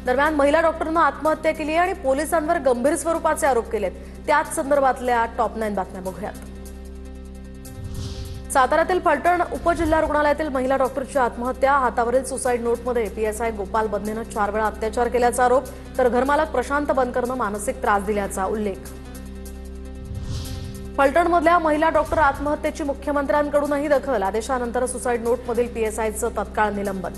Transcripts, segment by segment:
दरम्यान महिला डॉक्टरनं आत्महत्या केली आणि पोलिसांवर गंभीर स्वरूपाचे आरोप केलेत। त्याच संदर्भातल्या टॉप 9 बातम्या बघूयात। साताऱ्यातील फलटण उपजिल्हा रुग्णालयातील महिला डॉक्टरची आत्महत्या। हातावरील सुसाईड नोटमध्ये पीएसआय गोपाल बदनेनं 4 वेळा अत्याचार केल्याचा आरोप, तर घरमालक प्रशांत बनकरनं मानसिक त्रास दिल्याचा उल्लेख। फलटणमधल्या महिला डॉक्टर आत्महत्येची मुख्यमंत्र्यांकडूनही दखल। आदेशानंतर सुसाईड नोटमधील पीएसआयचं तत्काळ निलंबन।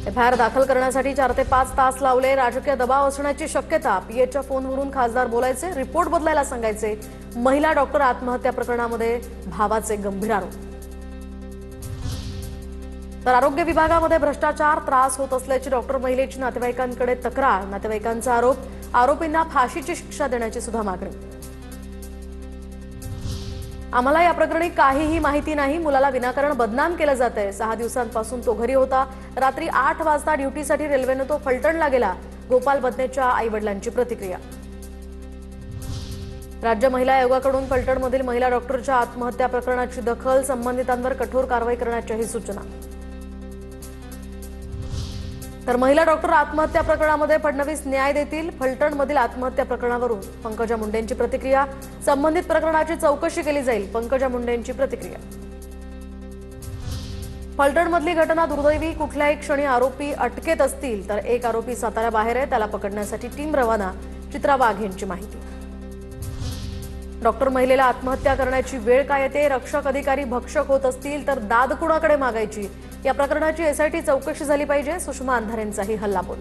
एफआयआर दाखल करण्यासाठी 4 ते 5 तास लावले। राजकीय दबाव असण्याची शक्यता। पीएच्या फोनवरून खासदार बोलायचे, रिपोर्ट बदलायला सांगायचे। महिला डॉक्टर आत्महत्या प्रकरणामध्ये भावाचे गंभीर आरोप। तर आरोग्य विभागामध्ये भ्रष्टाचार, त्रास होत असल्याची डॉक्टर महिलेची नातेवाईकांकडे तक्रार। नातेवाईकांचा आरोप, आरोपींना फाशीची शिक्षा देण्याची सुद्धा मागणी। आम्हाला या प्रकरणी काहीही माहिती नाही। मुलाला विनाकारण बदनाम केलं जातंय। 6 दिवसांपासून तो घरी होता। रात्री 8 वाजता ड्युटीसाठी रेल्वेने तो फलटणला गेला। गोपाल बदनेच्या आईवडिलांची प्रतिक्रिया। राज्य महिला आयोगाकडून फलटणमधील महिला डॉक्टरच्या आत्महत्या प्रकरणाची दखल। संबंधितांवर कठोर कारवाई करण्याच्याही सूचना। तर महिला डॉक्टर आत्महत्या प्रकरणामध्ये फडणवीस न्याय देतील। फलटणमधील आत्महत्या प्रकरणावरून पंकजा मुंडेंची प्रतिक्रिया। संबंधित प्रकरणाची चौकशी केली जाईल, पंकजा मुंडेंची प्रतिक्रिया। फलटणमधली घटना दुर्दैवी। कुठल्याही क्षणी आरोपी अटकेत असतील तर एक आरोपी साताऱ्याबाहेर आहे, त्याला पकडण्यासाठी टीम रवाना। चित्रा वाघ यांची माहिती। डॉक्टर महिलेला आत्महत्या करण्याची वेळ काय येते? रक्षक अधिकारी भक्षक होत असतील तर दाद कुणाकडे मागायची? या प्रकरणाची एसआयटी चौकशी झाली पाहिजे, सुषमा अंधारेंचाही हल्लाबोल।